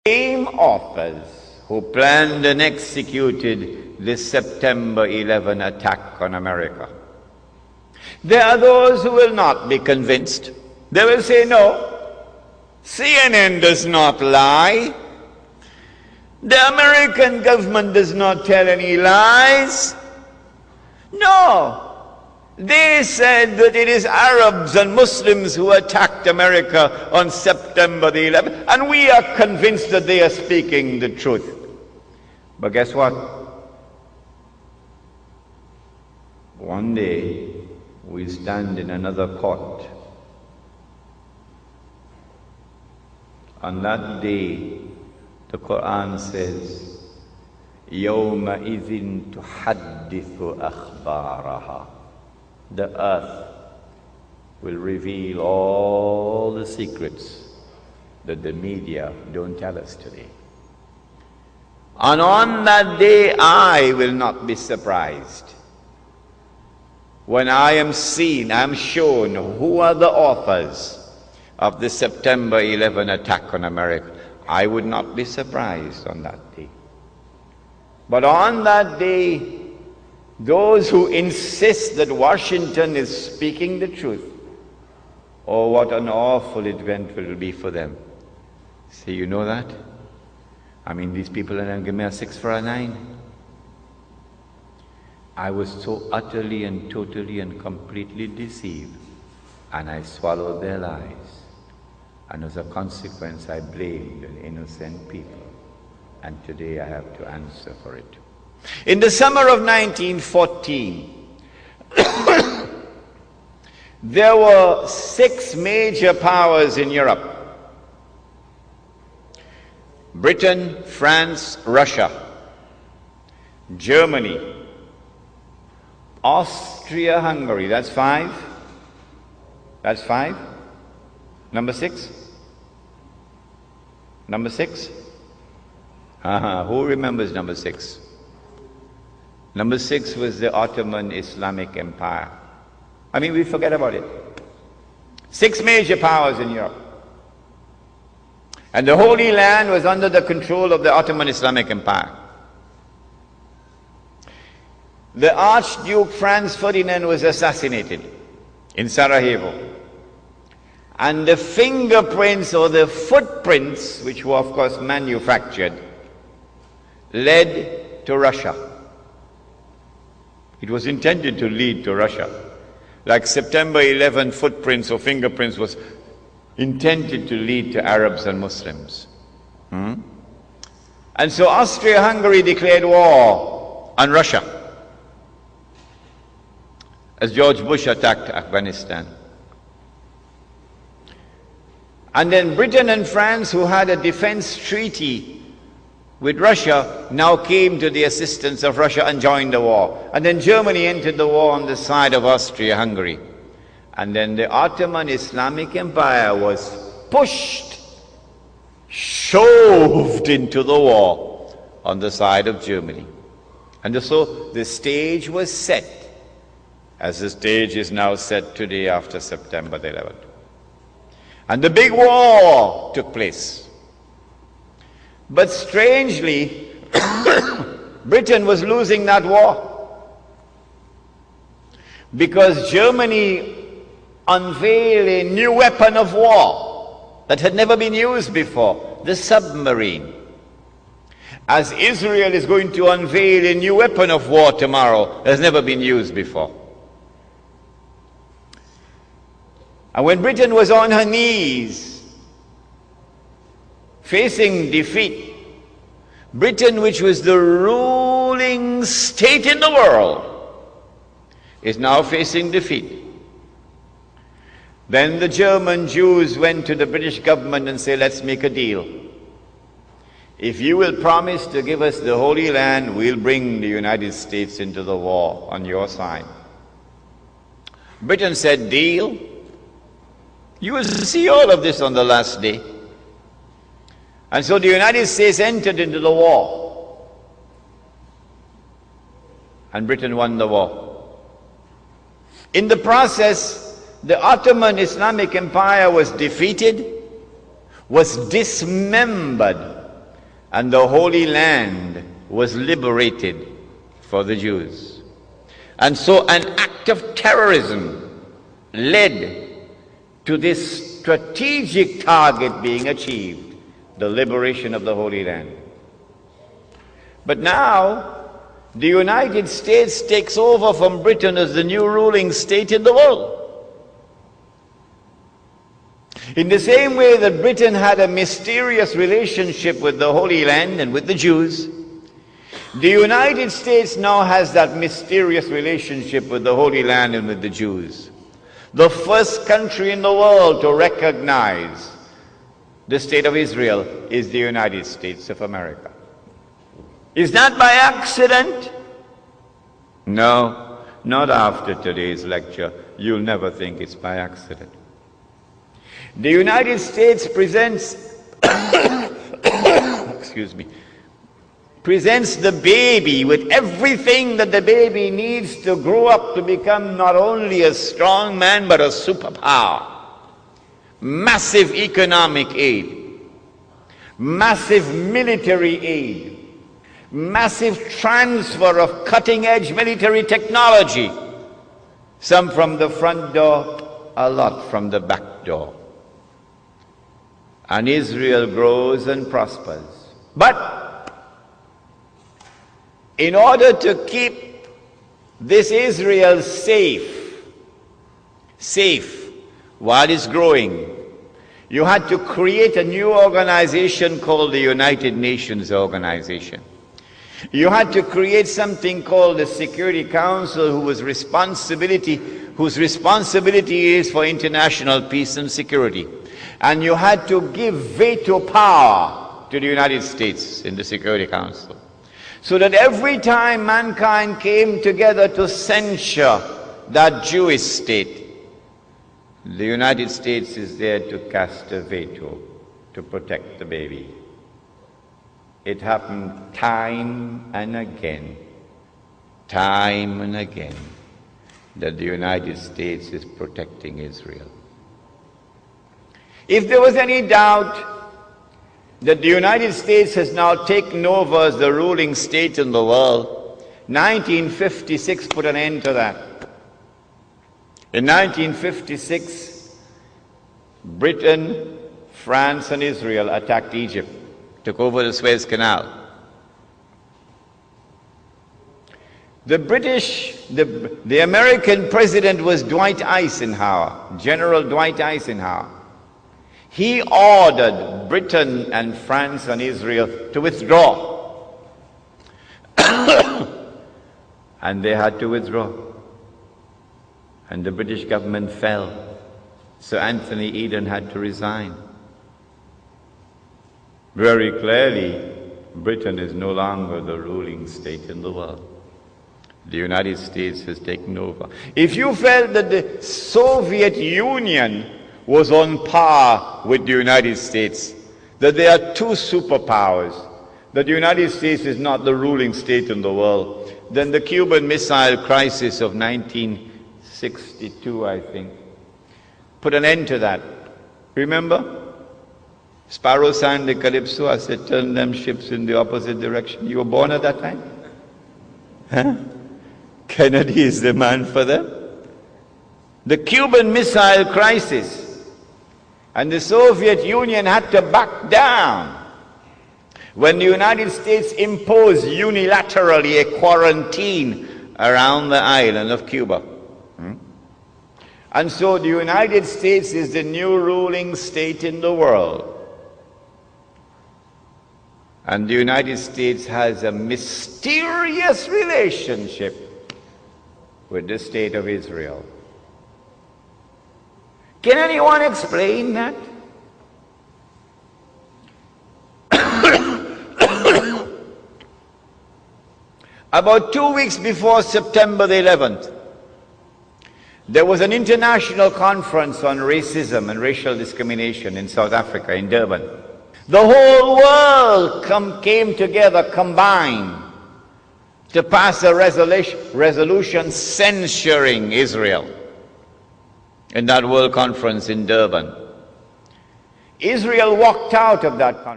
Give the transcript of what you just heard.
same authors who planned and executed the September 11 attack on America. There are those who will not be convinced. They will say, no, CNN does not lie. The American government does not tell any lies. No. They said that it is Arabs and Muslims who attacked America on September the 11th, and we are convinced that they are speaking the truth. But guess what? One day, we stand in another court. On that day, the Quran says, يَوْمَئِذٍ تُحَدِّثُ أَخْبَارَهَا. The earth will reveal all the secrets that the media don't tell us today. And on that day, I will not be surprised when I am shown who are the authors of the September 11 attack on America. I would not be surprised on that day. But on that day, those who insist that Washington is speaking the truth, oh, what an awful event will be for them. Say, you know that? I mean, these people are going to give me a 6 for a 9. I was so utterly and totally and completely deceived, and I swallowed their lies. And as a consequence, I blamed an innocent people. And today I have to answer for it. In the summer of 1914, there were 6 major powers in Europe: Britain, France, Russia, Germany, Austria-Hungary. That's 5. That's 5. Number 6? Number 6? Who remembers number 6? Number 6 was the Ottoman Islamic Empire. I mean, we forget about it. 6 major powers in Europe. And the Holy Land was under the control of the Ottoman Islamic Empire. The Archduke Franz Ferdinand was assassinated in Sarajevo. And the fingerprints or the footprints, which were of course manufactured, led to Russia. It was intended to lead to Russia. Like September 11 footprints or fingerprints was intended to lead to Arabs and Muslims. And so Austria-Hungary declared war on Russia as George Bush attacked Afghanistan. And then Britain and France, who had a defense treaty with Russia, now came to the assistance of Russia and joined the war. And then Germany entered the war on the side of Austria-Hungary. And then the Ottoman Islamic Empire was pushed, shoved into the war on the side of Germany. And so the stage was set, as the stage is now set today after September the 11th. And the big war took place. But strangely, Britain was losing that war, because Germany unveiled a new weapon of war that had never been used before, the submarine. As Israel is going to unveil a new weapon of war tomorrow that has never been used before. And when Britain was on her knees, facing defeat, Britain, which was the ruling state in the world, is now facing defeat. Then the German Jews went to the British government and said, let's make a deal. If you will promise to give us the Holy Land, we'll bring the United States into the war on your side. Britain said, deal. You will see all of this on the last day. And so the United States entered into the war. And Britain won the war. In the process, the Ottoman Islamic Empire was defeated, was dismembered, and the Holy Land was liberated for the Jews. And so an act of terrorism led to this strategic target being achieved, the liberation of the Holy Land. But now, the United States takes over from Britain as the new ruling state in the world. In the same way that Britain had a mysterious relationship with the Holy Land and with the Jews, the United States now has that mysterious relationship with the Holy Land and with the Jews. The first country in the world to recognize the state of Israel is the United States of America. Is that by accident? No, not after today's lecture. You'll never think it's by accident. The United States presents, excuse me, presents the baby with everything that the baby needs to grow up to become not only a strong man but a superpower. Massive economic aid, massive military aid, massive transfer of cutting-edge military technology, some from the front door, a lot from the back door. And Israel grows and prospers. But in order to keep this Israel safe while it's growing, you had to create a new organization called the United Nations Organization. You had to create something called the Security Council, whose responsibility is for international peace and security. And you had to give veto power to the United States in the Security Council, so that every time mankind came together to censure that Jewish state, the United States is there to cast a veto to protect the baby. It happened time and again, that the United States is protecting Israel. If there was any doubt that the United States has now taken over as the ruling state in the world, 1956 put an end to that. In 1956, Britain, France, and Israel attacked Egypt, took over the Suez Canal. The American president was Dwight Eisenhower, General Dwight Eisenhower. He ordered Britain and France and Israel to withdraw. And they had to withdraw. And the British government fell. So Anthony Eden had to resign. Very clearly, Britain is no longer the ruling state in the world. The United States has taken over. If you felt that the Soviet Union was on par with the United States, that there are two superpowers, that the United States is not the ruling state in the world, then the Cuban Missile Crisis of 1962, I think, put an end to that. Remember? Sparrow sang the Calypso. I said, turn them ships in the opposite direction. You were born at that time? Huh? Kennedy is the man for them. The Cuban Missile Crisis. And the Soviet Union had to back down when the United States imposed unilaterally a quarantine around the island of Cuba. And so the United States is the new ruling state in the world. And the United States has a mysterious relationship with the state of Israel. Can anyone explain that? About 2 weeks before September the 11th, there was an international conference on racism and racial discrimination in South Africa, in Durban. The whole world came together, combined, to pass a resolution censuring Israel in that World Conference in Durban. Israel walked out of that conference.